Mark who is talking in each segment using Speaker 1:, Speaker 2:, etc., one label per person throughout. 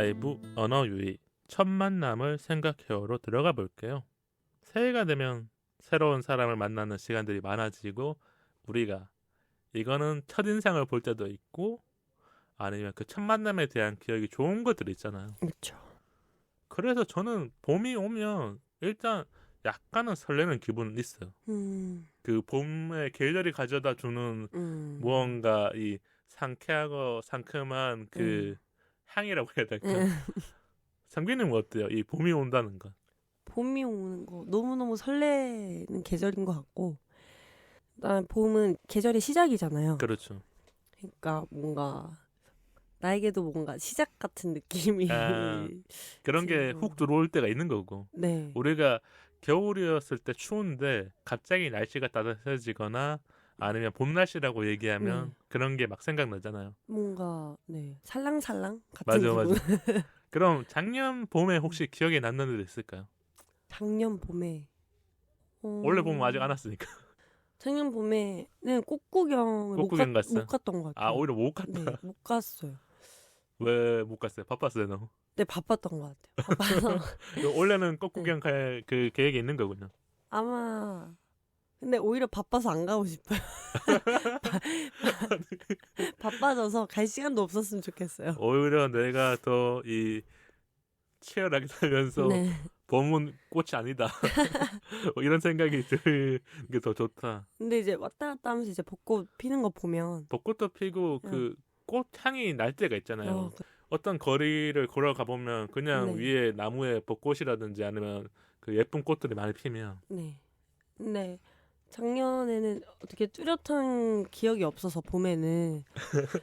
Speaker 1: 5 언어 유희 첫 만남을 생각해요로 들어가 볼게요. 새해가 되면 새로운 사람을 만나는 시간들이 많아지고 우리가 이거는 첫인상을 볼 때도 있고 아니면 그 첫 만남에 대한 기억이 좋은 것들 있잖아요.
Speaker 2: 그렇죠.
Speaker 1: 그래서 저는 봄이 오면 일단 약간은 설레는 기분은 있어요. 그 봄의 계절이 가져다 주는 무언가 이 상쾌하고 상큼한 그 향이라고 해야 될까? 상빈님은 어때요? 이 봄이 온다는 건.
Speaker 2: 봄이 오는 거 너무너무 설레는 계절인 것 같고 일단 봄은 계절의 시작이잖아요.
Speaker 1: 그렇죠.
Speaker 2: 그러니까 뭔가 나에게도 뭔가 시작 같은 느낌이
Speaker 1: 그런 게 훅 들어올 때가 있는 거고.
Speaker 2: 네.
Speaker 1: 우리가 겨울이었을 때 추운데 갑자기 날씨가 따뜻해지거나 아니면 봄 날씨라고 얘기하면 그런 게 막 생각나잖아요.
Speaker 2: 뭔가 살랑살랑 같은
Speaker 1: 맞아
Speaker 2: 기분.
Speaker 1: 맞아. 그럼 작년 봄에 혹시 기억에 남는 일 있을까요?
Speaker 2: 작년 봄에
Speaker 1: 원래 봄은 아직 안 왔으니까.
Speaker 2: 작년 봄에는 꽃구경을
Speaker 1: 꽃구경 갔어?
Speaker 2: 못 갔던 것 같아요.
Speaker 1: 아 오히려 못 갔다.
Speaker 2: 네, 못 갔어요.
Speaker 1: 왜 못 갔어요? 바빴어요 너무?
Speaker 2: 네, 바빴던 것 같아요. 바빠서
Speaker 1: 원래는 꽃구경 갈 그 계획이 있는 거군요.
Speaker 2: 아마 근데 오히려 바빠서 안 가고 싶어요. 바빠져서 갈 시간도 없었으면 좋겠어요.
Speaker 1: 오히려 내가 더 이 치열하게 살면서
Speaker 2: 네.
Speaker 1: 봄은 꽃이 아니다. 이런 생각이 드는 게 더 좋다.
Speaker 2: 근데 이제 왔다 갔다 하면서 이제 벚꽃 피는 거 보면
Speaker 1: 벚꽃도 피고 그 꽃 향이 날 때가 있잖아요. 어떤 거리를 걸어가 보면 그냥 위에 나무에 벚꽃이라든지 아니면 그 예쁜 꽃들이 많이 피면.
Speaker 2: 네. 근데 작년에는 어떻게 뚜렷한 기억이 없어서 봄에는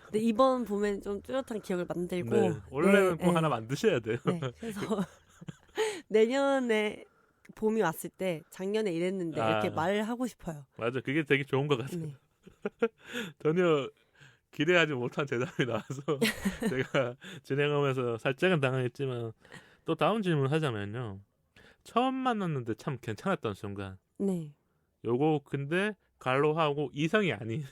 Speaker 2: 근데 이번 봄에는 좀 뚜렷한 기억을 만들고
Speaker 1: 원래는 꼭 하나 만드셔야 돼요.
Speaker 2: 네. 그래서 내년에 봄이 왔을 때 작년에 이랬는데 이렇게 말하고 싶어요.
Speaker 1: 맞아. 그게 되게 좋은 것 같아요. 전혀 기대하지 못한 대답이 나와서 제가 진행하면서 살짝은 당황했지만 또 다음 질문 하자면요. 처음 만났는데 참 괜찮았던 순간.
Speaker 2: 네.
Speaker 1: 요거 근데 갈로하고 이성이 아닌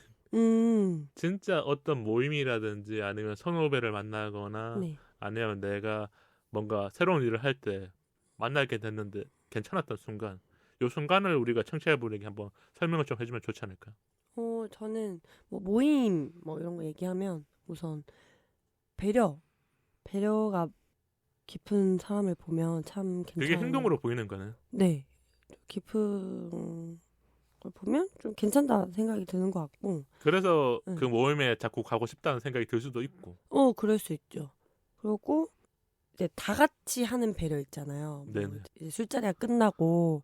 Speaker 1: 진짜 어떤 모임이라든지 아니면 선후배를 만나거나 아니면 내가 뭔가 새로운 일을 할 때 만나게 됐는데 괜찮았던 순간 요 순간을 우리가 청취자분에게 한번 설명을 좀 해주면 좋지 않을까요?
Speaker 2: 저는 뭐 모임 뭐 이런 거 얘기하면 우선 배려가 깊은 사람을 보면 참 괜찮아요.
Speaker 1: 그게 행동으로 보이는 거네.
Speaker 2: 네. 깊은 걸 보면 좀 괜찮다 생각이 드는 것 같고.
Speaker 1: 그래서 그 모임에 자꾸 가고 싶다는 생각이 들 수도 있고.
Speaker 2: 그럴 수 있죠. 그리고 이제 다 같이 하는 배려 있잖아요. 뭐 이제 술자리가 끝나고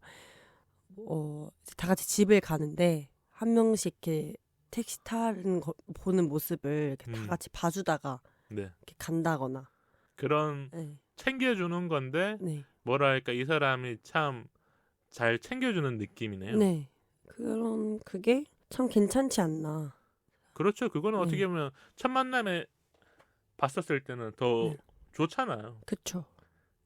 Speaker 2: 이제 다 같이 집을 가는데 한 명씩 이렇게 택시 타는 거 보는 모습을 이렇게 다 같이 봐주다가 이렇게 간다거나
Speaker 1: 그런 챙겨주는 건데 뭐랄까 이 사람이 참 잘 챙겨주는 느낌이네요.
Speaker 2: 네, 그게 참 괜찮지 않나.
Speaker 1: 그렇죠. 그거는 어떻게 보면 첫 만남에 봤었을 때는 더 좋잖아요.
Speaker 2: 그렇죠.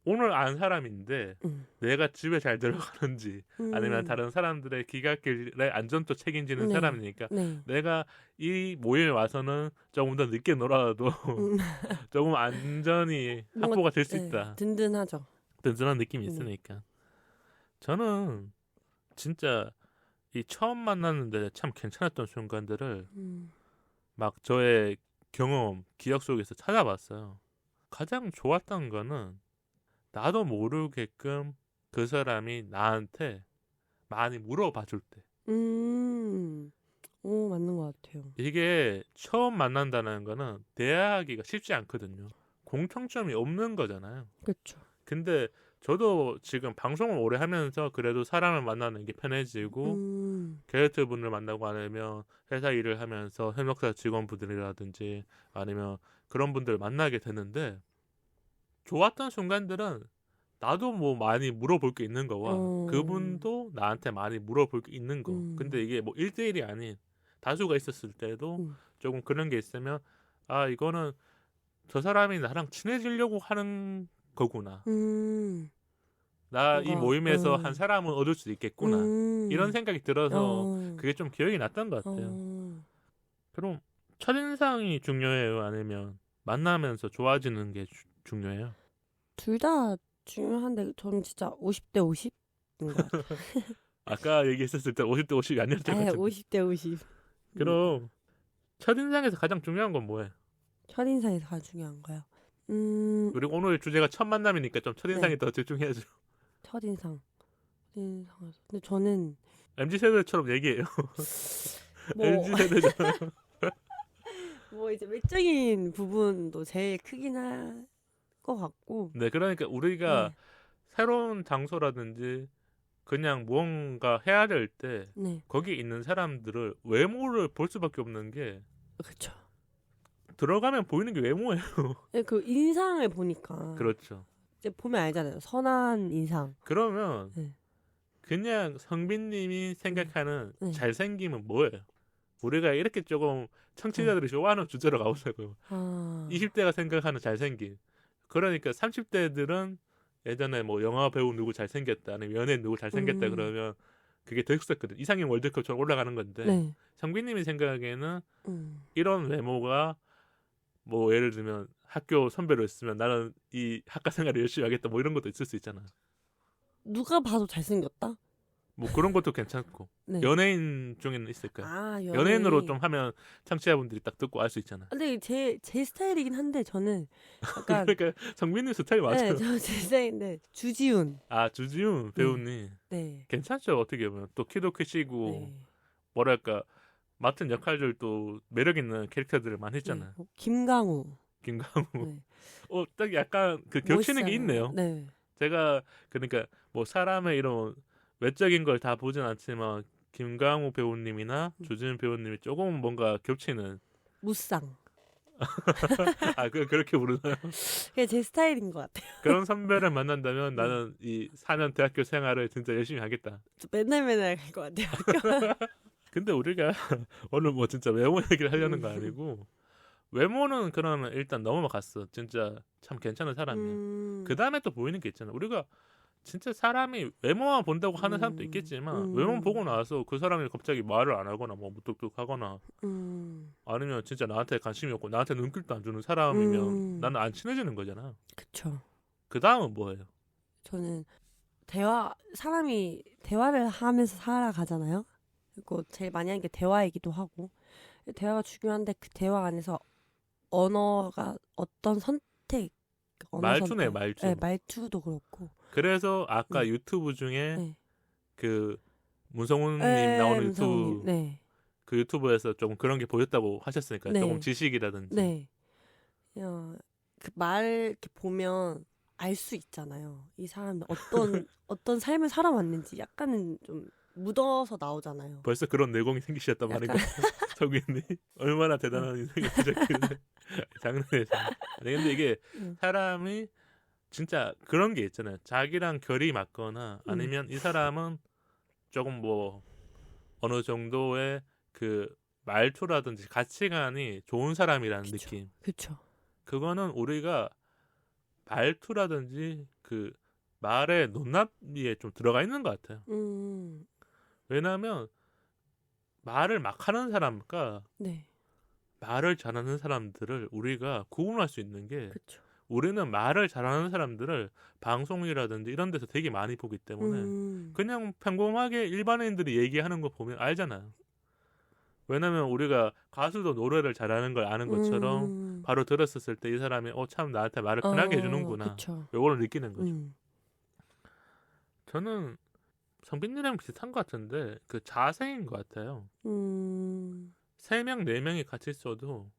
Speaker 1: 오늘 안 사람인데 내가 집에 잘 들어가는지 아니면 다른 사람들의 기갓길의 안전도 책임지는 사람이니까 내가 이 모임에 와서는 조금 더 늦게 놀아도 조금 안전이 확보가 될 수 있다.
Speaker 2: 든든하죠.
Speaker 1: 든든한 느낌이 있으니까. 저는 진짜 이 처음 만났는데 참 괜찮았던 순간들을 막 저의 경험, 기억 속에서 찾아봤어요. 가장 좋았던 거는 나도 모르게끔 그 사람이 나한테 많이 물어봐 줄 때.
Speaker 2: 맞는 것 같아요.
Speaker 1: 이게 처음 만난다는 거는 대화하기가 쉽지 않거든요. 공통점이 없는 거잖아요.
Speaker 2: 그렇죠.
Speaker 1: 근데 저도 지금 방송을 오래 하면서 그래도 사람을 만나는 게 편해지고 게스트 분을 만나고 아니면 회사 일을 하면서 협력사 직원분들이라든지 아니면 그런 분들 만나게 되는데 좋았던 순간들은 나도 뭐 많이 물어볼 게 있는 거와 그분도 나한테 많이 물어볼 게 있는 거. 근데 이게 뭐 1대1이 아닌 다수가 있었을 때도 조금 그런 게 있으면 아 이거는 저 사람이 나랑 친해지려고 하는 거구나. 나 이 모임에서 한 사람은 얻을 수 있겠구나. 이런 생각이 들어서 그게 좀 기억이 났던 것 같아요. 그럼 첫인상이 중요해요? 아니면 만나면서 좋아지는 게 중요해요?
Speaker 2: 둘 다 중요한데 저는 진짜 50대 50인 것 같아요.
Speaker 1: 아까 얘기했었을 때 50대 50이 아니었던 것
Speaker 2: 네,
Speaker 1: 같은데.
Speaker 2: 50대 50.
Speaker 1: 그럼 첫인상에서 가장 중요한 건 뭐예요?
Speaker 2: 첫인상에서 가장 중요한 거요.
Speaker 1: 그리고 오늘 주제가 첫 만남이니까 좀 첫인상에
Speaker 2: 네.
Speaker 1: 더 집중해야죠.
Speaker 2: 첫인상. 첫인상에서. 근데 저는
Speaker 1: MZ세대처럼 얘기해요.
Speaker 2: 뭐
Speaker 1: MZ세대잖아요.
Speaker 2: 뭐 이제 외적인 부분도 제일 크긴 할 것 같고.
Speaker 1: 네, 그러니까 우리가
Speaker 2: 네.
Speaker 1: 새로운 장소라든지 그냥 무언가 해야 될 때
Speaker 2: 네.
Speaker 1: 거기 있는 사람들을 외모를 볼 수밖에 없는 게
Speaker 2: 그렇죠.
Speaker 1: 들어가면 보이는 게 외모예요.
Speaker 2: 네, 그 인상을 보니까
Speaker 1: 그렇죠.
Speaker 2: 이제 보면 알잖아요. 선한 인상.
Speaker 1: 그러면
Speaker 2: 네.
Speaker 1: 그냥 성빈님이 생각하는
Speaker 2: 네.
Speaker 1: 잘생김은 뭐예요? 우리가 이렇게 조금 청취자들이 좋아하는 주제로 가보자고요. 20대가 생각하는 잘생김. 그러니까 30대들은 예전에 뭐 영화 배우 누구 잘생겼다 아니면 연예인 누구 잘생겼다 그러면 그게 더 익숙했거든. 이상형 월드컵처럼 올라가는 건데
Speaker 2: 네.
Speaker 1: 성빈님이 생각하기에는 이런 외모가 뭐 예를 들면 학교 선배로 있으면 나는 이 학과 생활을 열심히 하겠다 뭐 이런 것도 있을 수 있잖아.
Speaker 2: 누가 봐도 잘생겼다?
Speaker 1: 뭐 그런 것도 괜찮고
Speaker 2: 네.
Speaker 1: 연예인 중에는 있을까요?
Speaker 2: 아,
Speaker 1: 연예인으로 좀 하면 청취자분들이 딱 듣고 알 수 있잖아.
Speaker 2: 근데 제 스타일이긴 한데 저는 약간
Speaker 1: 그러니까 성빈님 스타일 맞아요.
Speaker 2: 네, 저 제 스타일인데 주지훈.
Speaker 1: 아 주지훈 배우님
Speaker 2: 네.
Speaker 1: 괜찮죠. 어떻게 보면 또 키도 크시고
Speaker 2: 네.
Speaker 1: 뭐랄까 맡은 역할들도 매력 있는 캐릭터들을 많이 했잖아요.
Speaker 2: 네. 김강우.
Speaker 1: 김강우.
Speaker 2: 네.
Speaker 1: 딱 약간 그 겹치는 게
Speaker 2: 멋있잖아요.
Speaker 1: 있네요.
Speaker 2: 네.
Speaker 1: 제가 그러니까 뭐 사람의 이런 외적인 걸 다 보진 않지만 김강우 배우님이나 주지훈 배우님이 조금 뭔가 겹치는.
Speaker 2: 무쌍.
Speaker 1: 아 그렇게 부르나요?
Speaker 2: 그게 제 스타일인 것 같아요.
Speaker 1: 그런 선배를 만난다면
Speaker 2: 네.
Speaker 1: 나는 이 4년 대학교 생활을 진짜 열심히 하겠다.
Speaker 2: 저 맨날 갈 것 같아요.
Speaker 1: 근데 우리가 오늘 뭐 진짜 외모 얘기를 하려는 거 아니고 외모는 그러면 일단 넘어갔어. 진짜 참 괜찮은 사람이야. 그 다음에 또 보이는 게 있잖아. 우리가 진짜 사람이 외모만 본다고 하는 사람도 있겠지만 외모 보고 나서 그 사람이 갑자기 말을 안 하거나 뭐 무뚝뚝하거나 아니면 진짜 나한테 관심이 없고 나한테 눈길도 안 주는 사람이면 나는 안 친해지는 거잖아.
Speaker 2: 그쵸.
Speaker 1: 그 다음은 뭐예요?
Speaker 2: 저는 사람이 대화를 하면서 살아가잖아요. 그리고 제일 많이 하는 게 대화이기도 하고 대화가 중요한데 그 대화 안에서 언어가 어떤 선택
Speaker 1: 말투네 말투.
Speaker 2: 네, 말투도 그렇고.
Speaker 1: 그래서 아까
Speaker 2: 네.
Speaker 1: 유튜브 중에
Speaker 2: 네.
Speaker 1: 그 문성훈님
Speaker 2: 네,
Speaker 1: 나오는
Speaker 2: 문성훈님.
Speaker 1: 유튜브
Speaker 2: 네.
Speaker 1: 그 유튜브에서 조금 그런 게 보였다고 하셨으니까
Speaker 2: 네.
Speaker 1: 조금 지식이라든지.
Speaker 2: 네. 그냥 그 말 이렇게 보면 알 수 있잖아요. 이 사람이 어떤 삶을 살아왔는지 약간은 좀 묻어서 나오잖아요.
Speaker 1: 벌써 그런 내공이 생기셨단 말인가? 성우님 얼마나 대단한 인생이 되셨길래 장난해서. 아니 근데 이게 사람이 진짜 그런 게 있잖아요. 자기랑 결이 맞거나 아니면 이 사람은 조금 뭐 어느 정도의 그 말투라든지 가치관이 좋은 사람이라는
Speaker 2: 그쵸.
Speaker 1: 느낌.
Speaker 2: 그렇죠.
Speaker 1: 그거는 우리가 말투라든지 그 말의 논리에 좀 들어가 있는 것 같아요. 왜냐하면 말을 막 하는 사람과
Speaker 2: 네.
Speaker 1: 말을 잘하는 사람들을 우리가 구분할 수 있는 게
Speaker 2: 그렇죠.
Speaker 1: 우리는 말을 잘하는 사람들을 방송이라든지 이런 데서 되게 많이 보기 때문에 그냥 평범하게 일반인들이 얘기하는 거 보면 알잖아요. 왜냐면 우리가 가수도 노래를 잘하는 걸 아는 것처럼 바로 들었을 때 이 사람이 참 나한테 말을 편하게 해주는구나. 요거를 느끼는 거죠. 저는 성빈이랑 비슷한 것 같은데 그 자세인 것 같아요. 3명, 4명이 같이 있어도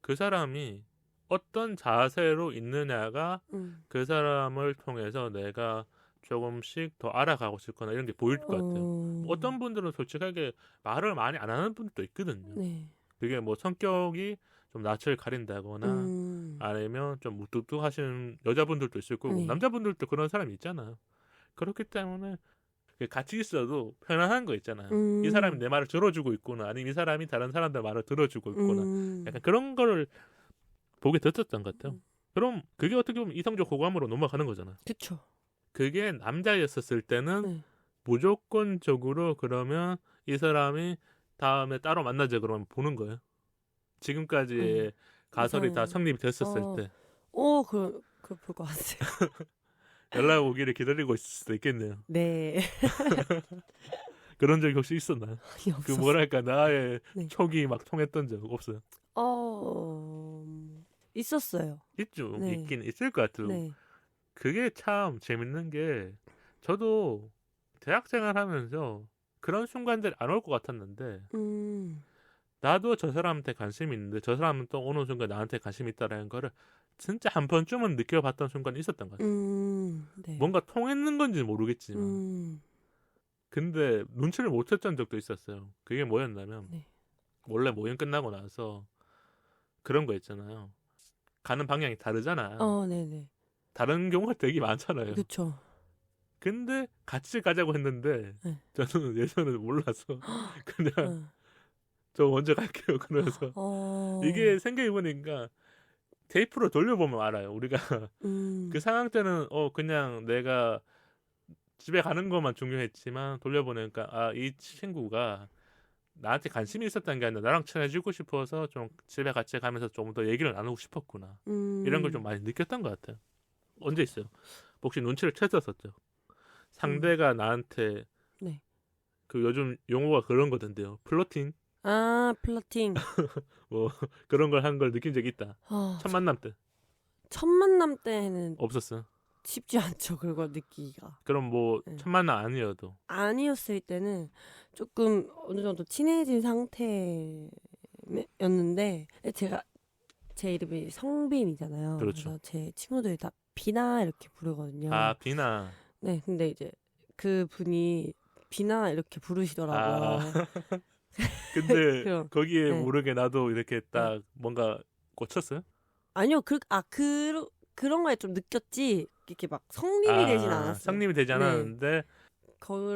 Speaker 1: 그 사람이 어떤 자세로 있느냐가 그 사람을 통해서 내가 조금씩 더 알아가고 싶거나 이런 게 보일 것 같아요. 어떤 분들은 솔직하게 말을 많이 안 하는 분들도 있거든요.
Speaker 2: 네.
Speaker 1: 그게 뭐 성격이 좀 낯을 가린다거나 아니면 좀 무뚝뚝하신 여자분들도 있을 거고 남자분들도 그런 사람이 있잖아요. 그렇기 때문에 같이 있어도 편안한 거 있잖아요. 이 사람이 내 말을 들어주고 있구나 아니면 이 사람이 다른 사람들 말을 들어주고 있구나 약간 그런 거를 보게 됐었던 것 같아요. 그럼 그게 어떻게 보면 이성적 호감으로 넘어가는 거잖아요.
Speaker 2: 그렇죠.
Speaker 1: 그게 남자였었을 때는 무조건적으로 그러면 이 사람이 다음에 따로 만나자 그러면 보는 거예요. 지금까지의 가설이 다 성립이 됐었을 때.
Speaker 2: 그걸 볼 것 같아요.
Speaker 1: 연락 오기를 기다리고 있을 수도 있겠네요.
Speaker 2: 네.
Speaker 1: 그런 적이 혹시 있었나요?
Speaker 2: 아니,
Speaker 1: 그
Speaker 2: 없었어요.
Speaker 1: 뭐랄까 나의
Speaker 2: 네.
Speaker 1: 촉이 막 통했던 적 없어요?
Speaker 2: 있었어요.
Speaker 1: 있죠.
Speaker 2: 네.
Speaker 1: 있긴 있을 것 같아요.
Speaker 2: 네.
Speaker 1: 그게 참 재밌는 게 저도 대학생활 하면서 그런 순간들이 안 올 것 같았는데 나도 저 사람한테 관심이 있는데 저 사람은 또 어느 순간 나한테 관심이 있다라는 거를 진짜 한 번쯤은 느껴봤던 순간이 있었던 것 같아요.
Speaker 2: 네.
Speaker 1: 뭔가 통했는 건지 모르겠지만 근데 눈치를 못 챘던 적도 있었어요. 그게 뭐였냐면
Speaker 2: 네.
Speaker 1: 원래 모임 끝나고 나서 그런 거 있잖아요. 가는 방향이 다르잖아요.
Speaker 2: 네네.
Speaker 1: 다른 경우가 되게 많잖아요.
Speaker 2: 그렇죠.
Speaker 1: 근데 같이 가자고 했는데
Speaker 2: 네.
Speaker 1: 저는 예전에 몰라서 그냥 저 먼저 갈게요. 그러면서 이게 생각해보니까 테이프로 돌려보면 알아요. 우리가 그 상황 때는 그냥 내가 집에 가는 것만 중요했지만 돌려보니까 아, 이 친구가 나한테 관심이 있었던 게 아니라 나랑 친해지고 싶어서 좀 집에 같이 가면서 좀 더 얘기를 나누고 싶었구나. 이런 걸 좀 많이 느꼈던 것 같아요. 언제 있어요? 혹시 눈치를 챘었었죠? 상대가 나한테
Speaker 2: 네.
Speaker 1: 그 요즘 용어가 그런 거던데요. 플러팅?
Speaker 2: 플러팅.
Speaker 1: 뭐 그런 걸 한 걸 느낀 적이 있다. 첫 만남 때
Speaker 2: 첫 만남 때는
Speaker 1: 없었어요.
Speaker 2: 쉽지 않죠. 그걸 느끼기가.
Speaker 1: 그럼 뭐
Speaker 2: 네.
Speaker 1: 첫 만남 아니어도
Speaker 2: 아니었을 때는 조금 어느 정도 친해진 상태였는데 제가 제 이름이 성빈이잖아요.
Speaker 1: 그렇죠.
Speaker 2: 그래서 제 친구들이 다 비나 이렇게 부르거든요.
Speaker 1: 아, 비나.
Speaker 2: 네, 근데 이제 그 분이 비나 이렇게 부르시더라고요.
Speaker 1: 근데
Speaker 2: 그럼,
Speaker 1: 거기에
Speaker 2: 네.
Speaker 1: 모르게 나도 이렇게 딱 뭔가 꽂혔어요?
Speaker 2: 아니요, 그런 거에 좀 느꼈지 이렇게 막 성립이 되진 않았어요.
Speaker 1: 성립이 되지 않았는데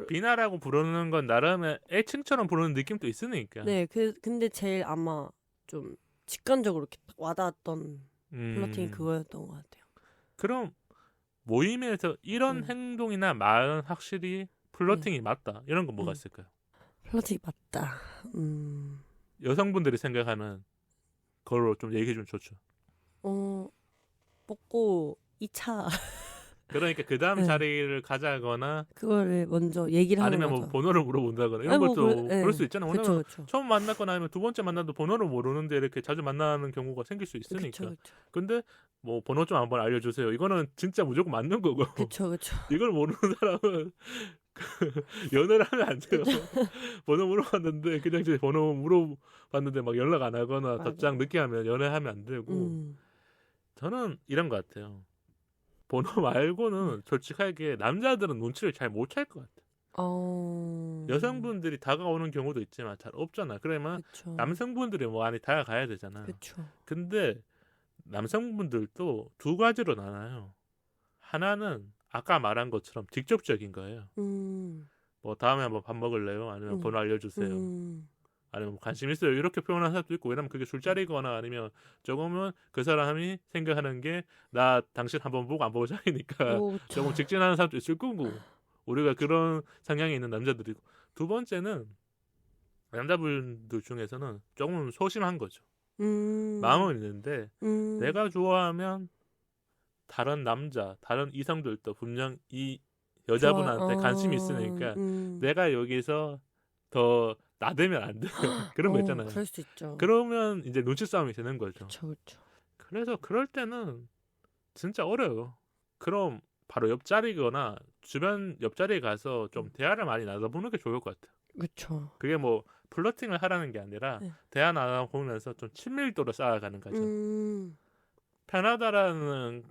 Speaker 1: 비나라고 부르는 건 나름의 애칭처럼 부르는 느낌도 있으니까.
Speaker 2: 네, 근데 제일 아마 좀 직관적으로 이렇게 딱 와닿았던 플러팅이 그거였던 것 같아요.
Speaker 1: 그럼 모임에서 이런 행동이나 말은 확실히 플러팅이 맞다. 이런 건 뭐가 있을까요?
Speaker 2: 플러팅이 맞다.
Speaker 1: 여성분들이 생각하는 걸로 좀 얘기해 주면 좋죠.
Speaker 2: 먹고 2차
Speaker 1: 그러니까 그 다음 자리를 가자거나
Speaker 2: 그거를 먼저 얘기를 하는
Speaker 1: 아니면
Speaker 2: 거죠.
Speaker 1: 뭐 번호를 물어본다거나 이런 것도 그럴 수 있잖아요. 왜냐면 처음 만났거나 아니면 두 번째 만나도 번호를 모르는데 이렇게 자주 만나는 경우가 생길 수 있으니까. 근데 뭐 번호 좀 한번 알려주세요. 이거는 진짜 무조건 맞는 거고.
Speaker 2: 그쵸.
Speaker 1: 이걸 모르는 사람은 연애를 하면 안 돼요. 번호 물어봤는데 그냥 제 번호 물어봤는데 막 연락 안 하거나 답장 늦게 하면 연애하면 안 되고. 저는 이런 것 같아요. 번호 말고는 솔직하게 남자들은 눈치를 잘 못 챌 것 같아요. 여성분들이 다가오는 경우도 있지만 잘 없잖아. 그러면 남성분들이 뭐 많이 다가가야 되잖아. 근데 남성분들도 두 가지로 나눠요. 하나는 아까 말한 것처럼 직접적인 거예요. 뭐 다음에 한번 밥 먹을래요? 아니면 번호 알려주세요. 아니면 관심 있어요. 이렇게 표현하는 사람도 있고, 왜냐면 그게 술자리거나 아니면 조금은 그 사람이 생각하는 게 나 당신 한번 보고 안 보고 사이니까 조금 직진하는 사람도 있을 거고, 우리가 그런 성향이 있는 남자들이고. 두 번째는 남자분들 중에서는 조금 소심한 거죠. 마음은 있는데 내가 좋아하면 다른 남자, 다른 이성들도 분명 이 여자분한테 관심이 있으니까 내가 여기서 더 나대면 안 돼. 그런 거 있잖아요.
Speaker 2: 그럴 수 있죠.
Speaker 1: 그러면 이제 눈치 싸움이 되는 거죠.
Speaker 2: 그렇죠.
Speaker 1: 그래서 그럴 때는 진짜 어려워요. 그럼 바로 옆자리거나 주변 옆자리에 가서 좀 대화를 많이 나눠보는 게 좋을 것 같아요.
Speaker 2: 그렇죠.
Speaker 1: 그게 뭐 플러팅을 하라는 게 아니라 대화 나눠보면서 좀 친밀도를 쌓아가는 거죠. 편하다라는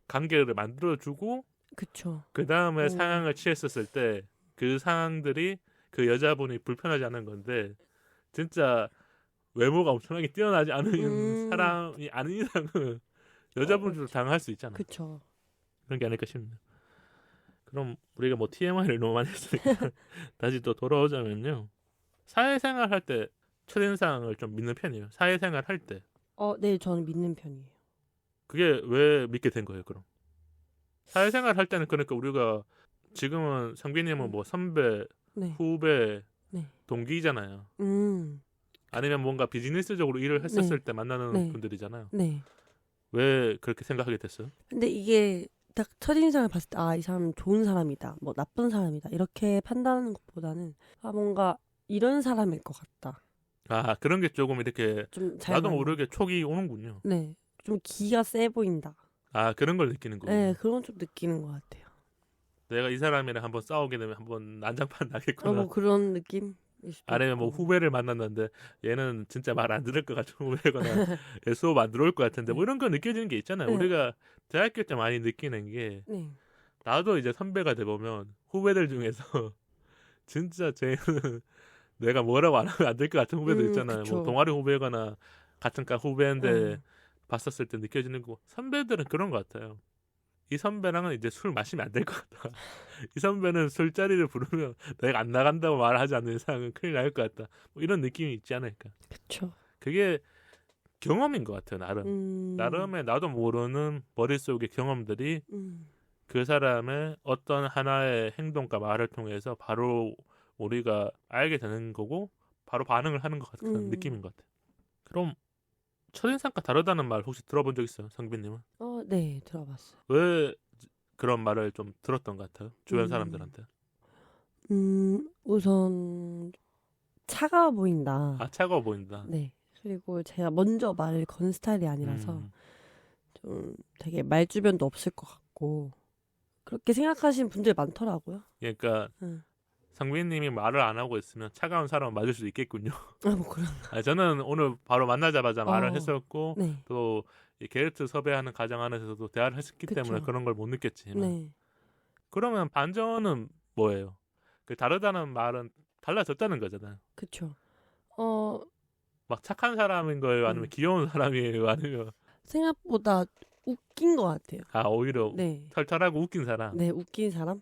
Speaker 1: 관계를 만들어주고 그 다음에 상황을 취했었을 때 그 상황들이 그 여자분이 불편하지 않은 건데 진짜 외모가 엄청나게 뛰어나지 않은 사람이 아닌 이상은 여자분들도 당할 수 있잖아.
Speaker 2: 그쵸.
Speaker 1: 그런 게 아닐까 싶네요. 그럼 우리가 뭐 TMI를 너무 많이 했으니까 다시 또 돌아오자면요. 사회생활 할 때 첫인상을 좀 믿는 편이에요. 사회생활 할 때.
Speaker 2: 네, 저는 믿는 편이에요.
Speaker 1: 그게 왜 믿게 된 거예요, 그럼? 사회생활 할 때는 그러니까 우리가 지금은 성빈님은 뭐 선배, 후배, 동기잖아요. 아니면 뭔가 비즈니스적으로 일을 했었을 때 만나는 분들이잖아요. 왜 그렇게 생각하게 됐어요?
Speaker 2: 근데 이게 딱 첫인상을 봤을 때 이 사람 좋은 사람이다, 뭐 나쁜 사람이다 이렇게 판단하는 것보다는 뭔가 이런 사람일 것 같다.
Speaker 1: 그런 게 조금 이렇게
Speaker 2: 좀 잘
Speaker 1: 나도
Speaker 2: 맞는.
Speaker 1: 모르게 촉이 오는군요.
Speaker 2: 네, 좀 기가 세 보인다.
Speaker 1: 그런 걸 느끼는 거군요.
Speaker 2: 네, 그런 좀 느끼는 것 같아요.
Speaker 1: 내가 이 사람이랑 한번 싸우게 되면 한번 난장판 나겠구나.
Speaker 2: 뭐 그런 느낌?
Speaker 1: 아니면 뭐 후배를 만났는데 얘는 진짜 말 안 들을 것 같은 후배거나 수업 안 들어올 것 같은데 뭐 이런 거 느껴지는 게 있잖아요.
Speaker 2: 네.
Speaker 1: 우리가 대학교 때 많이 느끼는 게
Speaker 2: 네.
Speaker 1: 나도 이제 선배가 돼 보면 후배들 중에서 진짜 쟤는 내가 뭐라고 안 하면 안 될 것 같은 후배들 있잖아요.
Speaker 2: 그쵸.
Speaker 1: 뭐 동아리 후배거나 같은 과 후배인데
Speaker 2: 네.
Speaker 1: 봤었을 때 느껴지는 거. 선배들은 그런 것 같아요. 이 선배랑은 이제 술 마시면 안 될 것 같다. 이 선배는 술자리를 부르면 내가 안 나간다고 말하지 않는 이상은 큰일 날 것 같다. 뭐 이런 느낌이 있지 않을까.
Speaker 2: 그쵸.
Speaker 1: 그게 경험인 것 같아요. 나름. 나름의 나도 모르는 머릿속의 경험들이 그 사람의 어떤 하나의 행동과 말을 통해서 바로 우리가 알게 되는 거고 바로 반응을 하는 것 같은 느낌인 것 같아요. 그럼 첫인상과 다르다는 말 혹시 들어본 적 있어요? 성빈님은?
Speaker 2: 네, 들어봤어요.
Speaker 1: 왜 그런 말을 좀 들었던 것 같아요? 주변 사람들한테.
Speaker 2: 우선 차가워 보인다.
Speaker 1: 차가워 보인다.
Speaker 2: 네. 그리고 제가 먼저 말을 건 스타일이 아니라서 좀 되게 말주변도 없을 것 같고 그렇게 생각하시는 분들이 많더라고요.
Speaker 1: 그러니까 상빈님이 말을 안 하고 있으면 차가운 사람은 맞을 수도 있겠군요.
Speaker 2: 뭐 그런.
Speaker 1: 저는 오늘 바로 만나자마자 말을 했었고
Speaker 2: 네.
Speaker 1: 또 이 게르트 섭외하는 과정 안에서도 대화를 했기
Speaker 2: 그쵸.
Speaker 1: 때문에 그런 걸 못 느꼈지만
Speaker 2: 네.
Speaker 1: 그러면 반전은 뭐예요? 그 다르다는 말은 달라졌다는 거잖아요.
Speaker 2: 그쵸.
Speaker 1: 막 착한 사람인 거예요? 아니면 귀여운 사람이에요? 아니면
Speaker 2: 생각보다 웃긴 것 같아요.
Speaker 1: 오히려
Speaker 2: 네.
Speaker 1: 털털하고 웃긴 사람?
Speaker 2: 네, 웃긴 사람?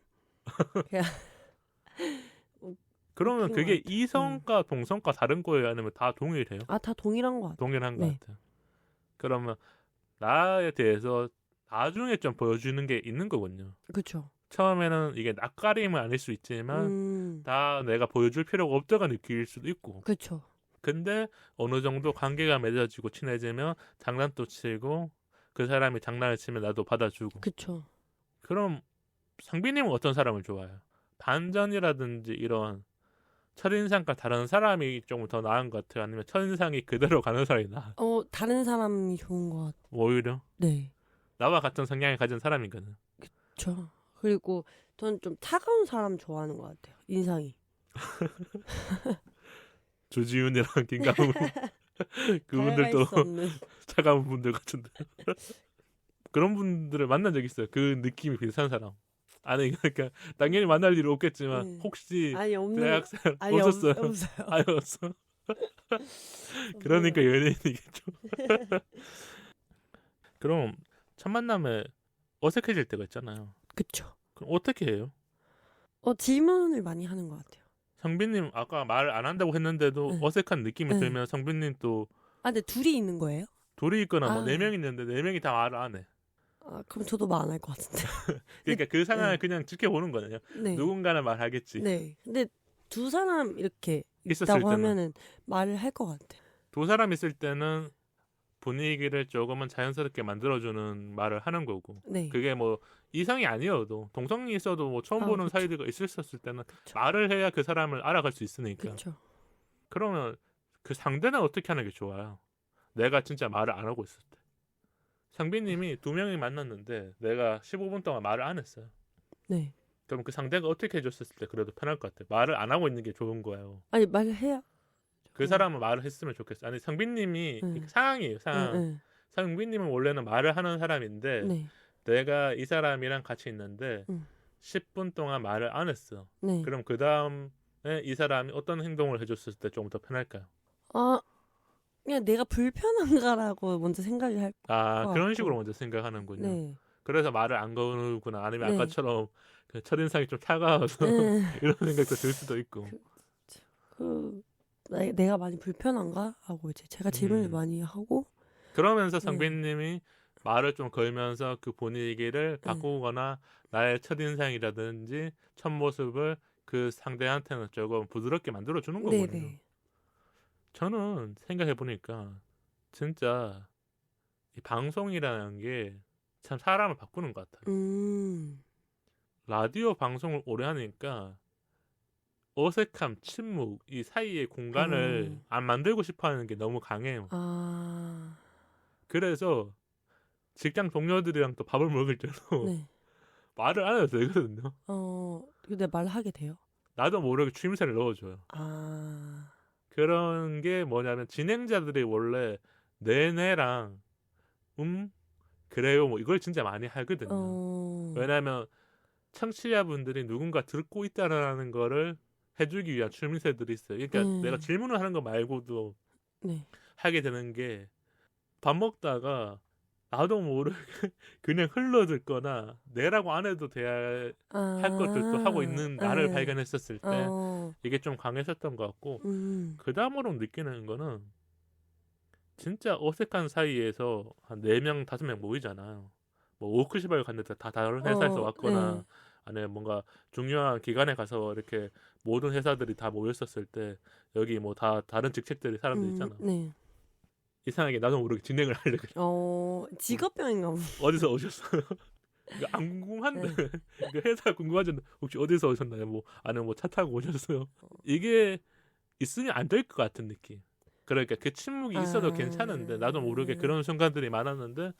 Speaker 1: 그러면
Speaker 2: 웃긴
Speaker 1: 그게
Speaker 2: 것 같아요.
Speaker 1: 이성과 동성과 다른 거예요? 아니면 다 동일해요?
Speaker 2: 다 동일한 것 같아요.
Speaker 1: 동일한 것
Speaker 2: 네.
Speaker 1: 같아요. 그러면 나에 대해서 나중에 좀 보여주는 게 있는 거군요.
Speaker 2: 그쵸.
Speaker 1: 처음에는 이게 낯가림은 아닐 수 있지만 다 내가 보여줄 필요가 없다가 느낄 수도 있고.
Speaker 2: 그쵸.
Speaker 1: 근데 어느 정도 관계가 맺어지고 친해지면 장난도 치고 그 사람이 장난을 치면 나도 받아주고.
Speaker 2: 그쵸.
Speaker 1: 그럼 상빈님은 어떤 사람을 좋아해요? 반전이라든지 이런 첫인상과 다른 사람이 조금 더 나은 것 같아요? 아니면 첫인상이 그대로 가는 사람이 나아?
Speaker 2: 다른 사람이 좋은 것 같아요.
Speaker 1: 오히려?
Speaker 2: 네.
Speaker 1: 나와 같은 성향을 가진 사람이거든.
Speaker 2: 그쵸. 그리고 저는 좀 차가운 사람 좋아하는 것 같아요. 인상이.
Speaker 1: 조지훈이랑 김강우 그분들도
Speaker 2: 다가갈 수 없는.
Speaker 1: 차가운 분들 같은데 그런 분들을 만난 적 있어요. 그 느낌이 비슷한 사람. 아니 그러니까 당연히 만날 일은 없겠지만 혹시
Speaker 2: 아니 없는.
Speaker 1: 대학생
Speaker 2: 아니
Speaker 1: 없었어요?
Speaker 2: 없어요.
Speaker 1: 아니 없어. 그러니까 연예인이겠죠. 그럼 첫 만남에 어색해질 때가 있잖아요.
Speaker 2: 그쵸.
Speaker 1: 그럼 어떻게 해요?
Speaker 2: 질문을 많이 하는 것 같아요.
Speaker 1: 성빈님 아까 말 안 한다고 했는데도 어색한 느낌이 들면 성빈님 또
Speaker 2: 근데 둘이 있는 거예요?
Speaker 1: 둘이 있거나 뭐 4명 있는데 4명이 다 말을 안 해.
Speaker 2: 그럼 저도 말 안 할 것 같은데.
Speaker 1: 그러니까 그 상황을 그냥 지켜보는 거네요.
Speaker 2: 네.
Speaker 1: 누군가는 말하겠지.
Speaker 2: 네. 근데 두 사람 이렇게
Speaker 1: 있었을
Speaker 2: 있다고
Speaker 1: 때는.
Speaker 2: 하면은 말을 할 것 같아요.
Speaker 1: 두 사람 있을 때는 분위기를 조금은 자연스럽게 만들어주는 말을 하는 거고.
Speaker 2: 네.
Speaker 1: 그게 뭐 이성이 아니어도 동성이 있어도 뭐 처음 보는
Speaker 2: 그쵸.
Speaker 1: 사이들이 있었을 때는
Speaker 2: 그쵸.
Speaker 1: 말을 해야 그 사람을 알아갈 수 있으니까.
Speaker 2: 그쵸.
Speaker 1: 그러면 그 상대는 어떻게 하는 게 좋아요? 내가 진짜 말을 안 하고 있을 때. 상빈님이 2명이 만났는데 내가 15분 동안 말을 안 했어요.
Speaker 2: 네.
Speaker 1: 그럼 그 상대가 어떻게 해줬을 때 그래도 편할 것 같아요. 말을 안 하고 있는 게 좋은 거예요.
Speaker 2: 아니 말을 해야.
Speaker 1: 그 사람은 말을 했으면 좋겠어. 아니 상빈님이 상황이에요. 상황. 상빈님은 원래는 말을 하는 사람인데
Speaker 2: 네.
Speaker 1: 내가 이 사람이랑 같이 있는데 10분 동안 말을 안 했어.
Speaker 2: 네.
Speaker 1: 그럼 그 다음에 이 사람이 어떤 행동을 해줬을 때 좀 더 편할까요?
Speaker 2: 그냥 내가 불편한가라고 먼저 생각을 할.
Speaker 1: 그런 식으로 먼저 생각하는군요.
Speaker 2: 네.
Speaker 1: 그래서 말을 안 거는구나. 아니면
Speaker 2: 네.
Speaker 1: 아까처럼 그 첫인상이 좀 차가워서 이런 생각도 들 수도 있고.
Speaker 2: 내가 많이 불편한가 하고 이제 제가 질문을 많이 하고.
Speaker 1: 그러면서 상빈님이 말을 좀 걸면서 그 분위기를 바꾸거나 나의 첫인상이라든지 첫 모습을 그 상대한테는 조금 부드럽게 만들어주는 거거든요.
Speaker 2: 네네.
Speaker 1: 저는 생각해보니까 진짜 이 방송이라는 게 참 사람을 바꾸는 것 같아요. 라디오 방송을 오래 하니까 어색함, 침묵, 이 사이의 공간을 안 만들고 싶어하는 게 너무 강해요. 그래서 직장 동료들이랑 또 밥을 먹을 때도
Speaker 2: 네.
Speaker 1: 말을 안 해도 되거든요.
Speaker 2: 근데 말하게 돼요?
Speaker 1: 나도 모르게 추임새를 넣어줘요. 그런 게 뭐냐면 진행자들이 원래 네네랑 그래요 뭐 이걸 진짜 많이 하거든요. 왜냐하면 청취자분들이 누군가 듣고 있다라는 거를 해주기 위한 추임새들이 있어요. 그러니까 내가 질문을 하는 거 말고도
Speaker 2: 네.
Speaker 1: 하게 되는 게 밥 먹다가 나도 모르게 그냥 흘러들거나 내라고 안 해도 돼야 할 것들도 하고 있는 나를 발견했었을 때 이게 좀 강했었던 것 같고 그 다음으로 느끼는 거는 진짜 어색한 사이에서 한 4명, 5명 모이잖아요. 뭐 워크숍을 갔는데 다 다른 회사에서 왔거나
Speaker 2: 네.
Speaker 1: 아니면 뭔가 중요한 기관에 가서 이렇게 모든 회사들이 다 모였었을 때 여기 뭐 다 다른 직책들이 사람들 있잖아.
Speaker 2: 네.
Speaker 1: 이상하게 나도 모르게 진행을 하려고.
Speaker 2: 직업병인가 보네.
Speaker 1: 어디서 오셨어요? 이거 안 궁금한데 그 회사 궁금하지 혹시 어디서 오셨나요? 뭐 아니면 뭐 차 타고 오셨어요? 이게 있으면 안 될 것 같은 느낌. 그러니까 그 침묵이 있어도 괜찮은데 나도 모르게 그런 순간들이 많았는데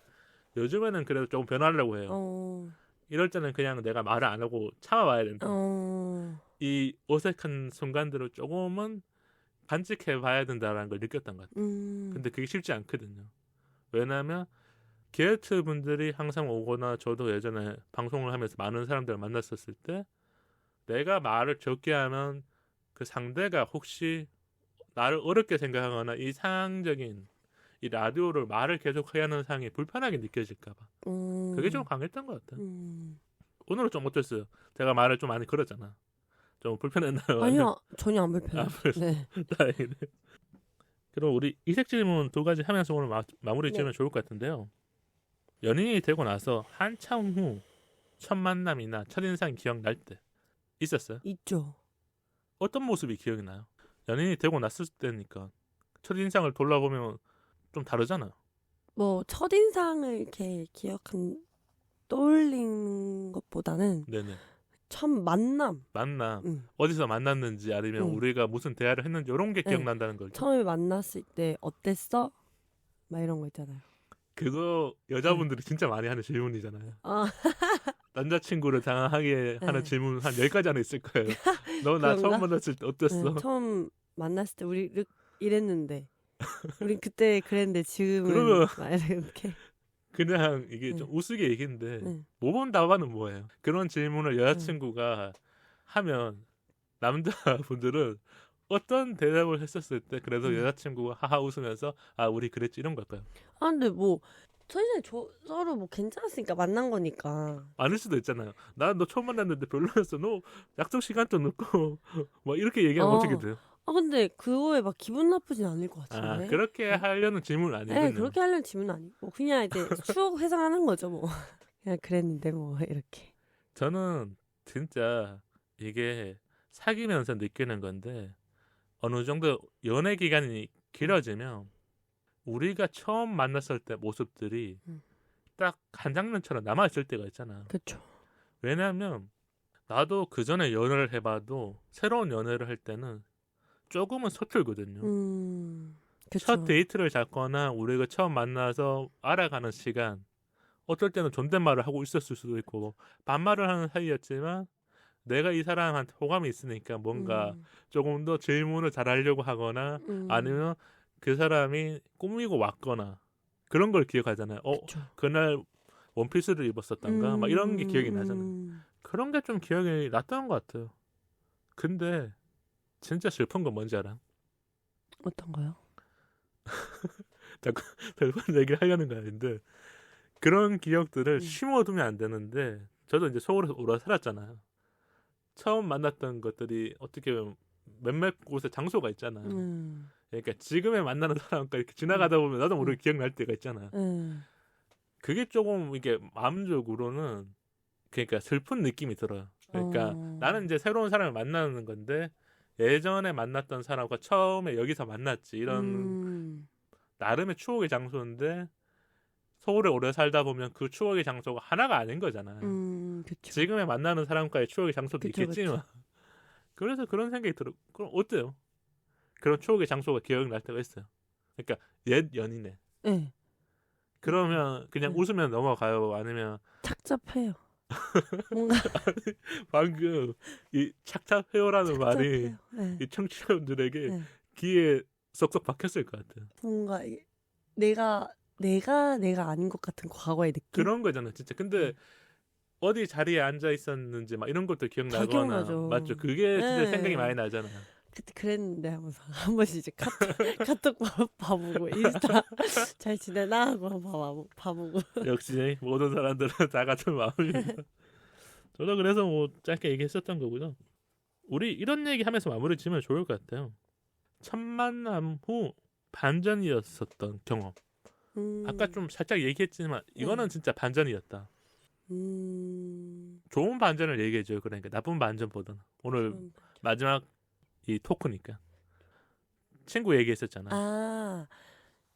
Speaker 1: 요즘에는 그래도 조금 변하려고 해요. 이럴 때는 그냥 내가 말을 안 하고 참아봐야 된다. 이 어색한 순간들을 조금은 간직해봐야 된다라는 걸 느꼈던 것 같아요. 근데 그게 쉽지 않거든요. 왜냐하면 게스트 분들이 항상 오거나 저도 예전에 방송을 하면서 많은 사람들을 만났었을 때 내가 말을 적게 하면 그 상대가 혹시 나를 어렵게 생각하거나 이상적인 이 라디오를 말을 계속 해야 하는 상황이 불편하게 느껴질까봐 그게 좀 강했던 것 같아요. 오늘은 좀 어땠어요? 제가 말을 좀 많이 걸었잖아. 좀 불편했나요?
Speaker 2: 아니요, 전혀 안 불편해요.
Speaker 1: 네. 다행이네. 그럼 우리 이색 질문 2가지 하면서 오늘 마무리 지으면 좋을 것 같은데요. 연인이 되고 나서 한참 후 첫 만남이나 첫인상 기억날 때 있었어요?
Speaker 2: 있죠.
Speaker 1: 어떤 모습이 기억이 나요? 연인이 되고 났을 때니까 첫인상을 돌아보면 좀 다르잖아요.
Speaker 2: 뭐 첫인상을 이렇게 떠올린 것보다는
Speaker 1: 네네.
Speaker 2: 첫 만남.
Speaker 1: 어디서 만났는지 아니면 우리가 무슨 대화를 했는지 이런 게 기억난다는 거죠.
Speaker 2: 처음에 만났을 때 어땠어? 막 이런 거 있잖아요.
Speaker 1: 그거 여자분들이 진짜 많이 하는 질문이잖아요. 남자친구를 당황하게 하는 질문 한 10가지 안에 있을 거예요. 너 나 처음 만났을 때 어땠어?
Speaker 2: 처음 만났을 때 우리 이랬는데 우리 그때 그랬는데 지금은
Speaker 1: 그러면
Speaker 2: 이렇게
Speaker 1: 그냥 이게 좀 우스개 얘기인데 모범 답안은 뭐예요? 그런 질문을 여자친구가 하면 남자분들은 어떤 대답을 했었을 때 그래도 여자친구가 하하 웃으면서 아 우리 그랬지 이런 걸까요?
Speaker 2: 근데 뭐 첫인상이 서로 뭐 괜찮았으니까 만난 거니까.
Speaker 1: 아닐 수도 있잖아요. 나 너 처음 만났는데 별로였어. 너 약속 시간도 늦고 뭐 이렇게 얘기하면 어떻게 돼요?
Speaker 2: 근데 그거에 막 기분 나쁘진 않을 것 같은데.
Speaker 1: 그렇게 하려는 질문 아니군요.
Speaker 2: 네, 그렇게 하려는 질문 아니고 그냥 이제 추억 회상하는 거죠 뭐. 그냥 그랬는데 뭐 이렇게.
Speaker 1: 저는 진짜 이게 사귀면서 느끼는 건데 어느 정도 연애 기간이 길어지면 우리가 처음 만났을 때 모습들이 딱 한 장면처럼 남아있을 때가 있잖아.
Speaker 2: 그렇죠.
Speaker 1: 왜냐하면 나도 그 전에 연애를 해봐도 새로운 연애를 할 때는 조금은 서툴거든요. 첫 데이트를 잡거나 우리가 처음 만나서 알아가는 시간 어떨 때는 존댓말을 하고 있었을 수도 있고 반말을 하는 사이였지만 내가 이 사람한테 호감이 있으니까 뭔가 조금 더 질문을 잘하려고 하거나 아니면 그 사람이 꾸미고 왔거나 그런 걸 기억하잖아요. 그날 원피스를 입었었던가 막 이런 게 기억이 나잖아요. 그런 게 좀 기억이 났던 것 같아요. 근데 진짜 슬픈 건 뭔지 알아?
Speaker 2: 어떤가요?
Speaker 1: 자꾸 슬픈 얘기를 하려는 거 아닌데 그런 기억들을 심어두면 안 되는데 저도 이제 서울에서 오래 살았잖아요. 처음 만났던 것들이 어떻게 보면 몇몇 곳에 장소가 있잖아요. 그러니까 지금에 만나는 사람과 이렇게 지나가다 보면 나도 모르게 기억날 때가 있잖아요. 그게 조금 이게 마음적으로는 그러니까 슬픈 느낌이 들어요. 그러니까 나는 이제 새로운 사람을 만나는 건데 예전에 만났던 사람과 처음에 여기서 만났지 이런 나름의 추억의 장소인데 서울에 오래 살다 보면 그 추억의 장소가 하나가 아닌 거잖아요.
Speaker 2: 그쵸.
Speaker 1: 지금에 만나는 사람과의 추억의 장소도
Speaker 2: 그쵸,
Speaker 1: 있겠지만
Speaker 2: 그쵸.
Speaker 1: 그래서 그런 생각이 들어. 그럼 어때요? 그런 추억의 장소가 기억날 때가 있어요. 그러니까 옛 연인의.
Speaker 2: 네.
Speaker 1: 그러면 그냥
Speaker 2: 네.
Speaker 1: 웃으면 넘어가요? 아니면
Speaker 2: 착잡해요. 뭔가
Speaker 1: 방금 이 착잡해요라는 말이
Speaker 2: 착잡해요. 네.
Speaker 1: 이 청취자분들에게
Speaker 2: 네.
Speaker 1: 귀에 쏙쏙 박혔을 것 같아요.
Speaker 2: 뭔가 이게 내가 아닌 것 같은 과거의 느낌?
Speaker 1: 그런 거잖아요, 진짜. 근데 어디 자리에 앉아 있었는지 막 이런 것도
Speaker 2: 다
Speaker 1: 기억나거나
Speaker 2: 기억나죠.
Speaker 1: 맞죠? 그게 진짜
Speaker 2: 네.
Speaker 1: 생각이 많이 나잖아요.
Speaker 2: 그때 그랬는데 하면서 한 번씩 이제 카톡 봐보고 인스타 잘 지내나 하고 한번 봐보고.
Speaker 1: 역시 모든 사람들은 다 같은 마음입니다. 저도 그래서 뭐 짧게 얘기했었던 거고요. 우리 이런 얘기 하면서 마무리 지으면 좋을 것 같아요. 첫 만남 후 반전이었었던 경험. 아까 좀 살짝 얘기했지만 이거는 진짜 반전이었다. 좋은 반전을 얘기해줘요. 그러니까 나쁜 반전보다는. 오늘 마지막 이 토크니까. 친구 얘기했었잖아.
Speaker 2: 아,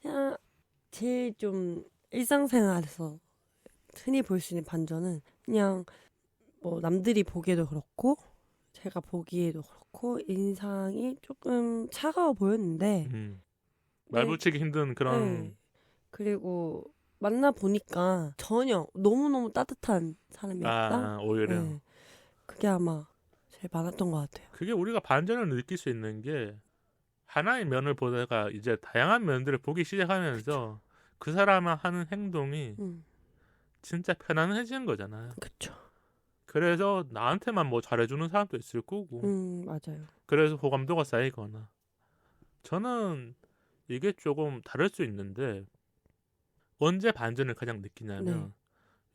Speaker 2: 그냥 제일 좀 일상생활에서 흔히 볼 수 있는 반전은 그냥 뭐 남들이 보기에도 그렇고 제가 보기에도 그렇고 인상이 조금 차가워 보였는데
Speaker 1: 말 붙이기 힘든 그런.
Speaker 2: 네. 그리고 만나 보니까 전혀 너무너무 따뜻한 사람이었다.
Speaker 1: 오히려.
Speaker 2: 네. 그게 아마 제일 많았던 것 같아요.
Speaker 1: 그게 우리가 반전을 느낄 수 있는 게 하나의 면을 보다가 이제 다양한 면들을 보기 시작하면서 그 사람이 하는 행동이 진짜 편안해지는 거잖아요.
Speaker 2: 그렇죠.
Speaker 1: 그래서 나한테만 뭐 잘해주는 사람도 있을 거고.
Speaker 2: 맞아요.
Speaker 1: 그래서 호감도가 쌓이거나. 저는 이게 조금 다를 수 있는데 언제 반전을 가장 느끼냐면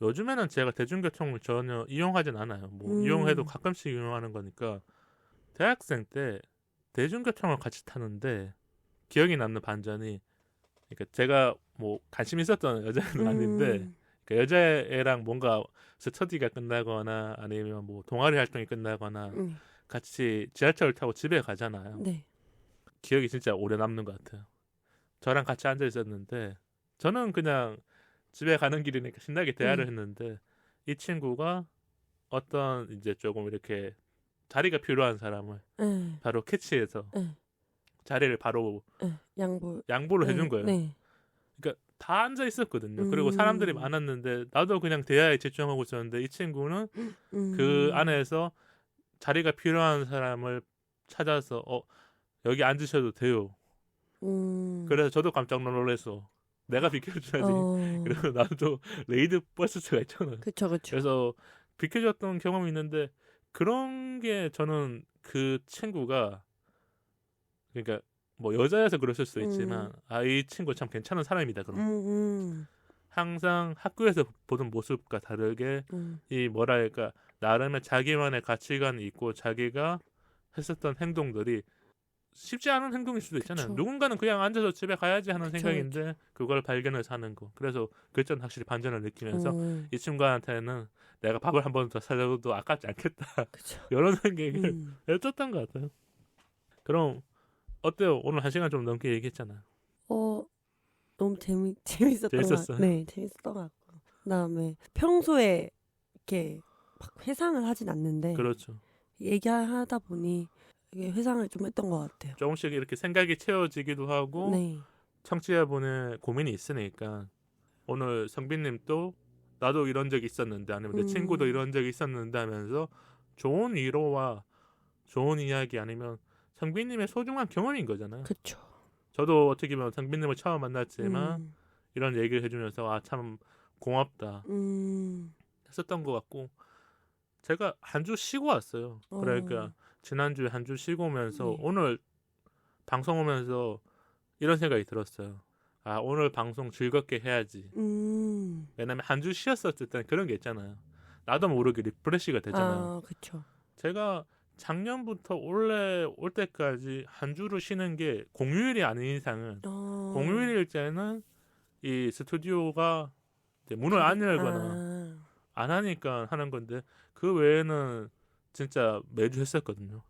Speaker 1: 요즘에는 제가 대중교통을 전혀 이용하진 않아요. 뭐 이용해도 가끔씩 이용하는 거니까 대학생 때 대중교통을 같이 타는데 기억이 남는 반전이 그러니까 제가 뭐 관심 있었던 여자는 아닌데 그러니까 여자애랑 뭔가 스터디가 끝나거나 아니면 뭐 동아리 활동이 끝나거나 같이 지하철을 타고 집에 가잖아요.
Speaker 2: 네.
Speaker 1: 기억이 진짜 오래 남는 것 같아요. 저랑 같이 앉아 있었는데 저는 그냥 집에 가는 길이니까 신나게 대화를 했는데 이 친구가 어떤 이제 조금 이렇게 자리가 필요한 사람을 바로 캐치해서 자리를 바로 양보를 해준 거예요.
Speaker 2: 네.
Speaker 1: 그러니까 다 앉아 있었거든요. 그리고 사람들이 많았는데 나도 그냥 대화에 집중하고 있었는데 이 친구는 그 안에서 자리가 필요한 사람을 찾아서 여기 앉으셔도 돼요. 그래서 저도 깜짝 놀라서 내가 비켜줘야지. 그리고 나도 레이드 버스트가 있잖아요.
Speaker 2: 그쵸.
Speaker 1: 그래서 비켜줬던 경험이 있는데 그런 게 저는 그 친구가 그러니까 뭐 여자여서 그랬을 수도 있지만 이 친구 참 괜찮은 사람이다. 그럼 항상 학교에서 보던 모습과 다르게 이 뭐랄까 나름의 자기만의 가치관이 있고 자기가 했었던 행동들이 쉽지 않은 행동일 수도 있잖아요.
Speaker 2: 그쵸.
Speaker 1: 누군가는 그냥 앉아서 집에 가야지 하는
Speaker 2: 그쵸,
Speaker 1: 생각인데 그걸 발견해서 하는 거. 그래서 그전 확실히 반전을 느끼면서 이 친구한테는 내가 밥을 한 번 더 사줘도 아깝지 않겠다.
Speaker 2: 그쵸.
Speaker 1: 이런 생각을 했었던 것 같아요. 그럼 어때요? 오늘 1시간 좀 넘게 얘기했잖아요.
Speaker 2: 너무 재밌었던
Speaker 1: 재밌었어요?
Speaker 2: 네, 재밌었던 것 같고. 그다음에 평소에 이렇게 막 회상을 하진 않는데
Speaker 1: 그렇죠.
Speaker 2: 얘기하다 보니 이게 회상을 좀 했던 것 같아요.
Speaker 1: 조금씩 이렇게 생각이 채워지기도 하고
Speaker 2: 네.
Speaker 1: 청취자분의 고민이 있으니까 오늘 성빈님도 나도 이런 적이 있었는데 아니면 내 친구도 이런 적이 있었는데 하면서 좋은 위로와 좋은 이야기 아니면 성빈님의 소중한 경험인 거잖아요.
Speaker 2: 그렇죠.
Speaker 1: 저도 어떻게 보면 성빈님을 처음 만났지만 이런 얘기를 해주면서 참 고맙다 했었던 것 같고 제가 한 주 쉬고 왔어요. 그러니까 지난주에 한 주 쉬고 오면서 오늘 방송 오면서 이런 생각이 들었어요. 오늘 방송 즐겁게 해야지. 왜냐면 한 주 쉬었었을 때는 그런 게 있잖아요. 나도 모르게 리프레시가 되잖아요.
Speaker 2: 그렇죠.
Speaker 1: 제가 작년부터 올해 올 때까지 한 주를 쉬는 게 공휴일이 아닌 이상은 공휴일일 때는 이 스튜디오가 이제 문을 안 열거나 안 하니까 하는 건데 그 외에는 진짜 매주 했었거든요.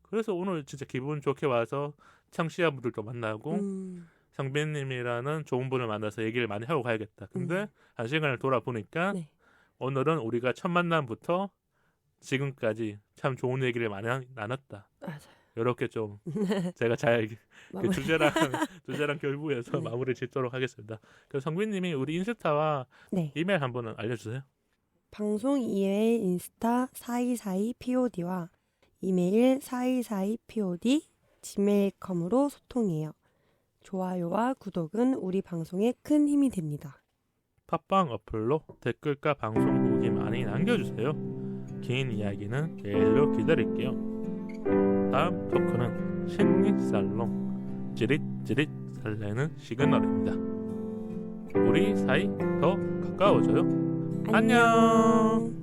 Speaker 1: 그래서 오늘 진짜 기분 좋게 와서 청취자분들도 만나고 성빈님이라는 좋은 분을 만나서 얘기를 많이 하고 가야겠다. 근데 한 시간을 돌아보니까
Speaker 2: 네.
Speaker 1: 오늘은 우리가 첫 만남부터 지금까지 참 좋은 얘기를 많이 나눴다.
Speaker 2: 맞아요.
Speaker 1: 이렇게 좀 제가 잘 그 주제랑 결부해서
Speaker 2: 네.
Speaker 1: 마무리 짓도록 하겠습니다. 그래서 성빈님이 우리 인스타와
Speaker 2: 네.
Speaker 1: 이메일 한번 알려주세요.
Speaker 2: 방송 이외의 인스타 4242POD와 이메일 4242POD gmail.com으로 소통해요. 좋아요와 구독은 우리 방송에 큰 힘이 됩니다.
Speaker 1: 팟빵 어플로 댓글과 방송 후기 많이 남겨주세요. 긴 이야기는 내일로 기다릴게요. 다음 토크는 심리살롱 찌릿찌릿 설레는 시그널입니다. 우리 사이 더 가까워져요. 안녕.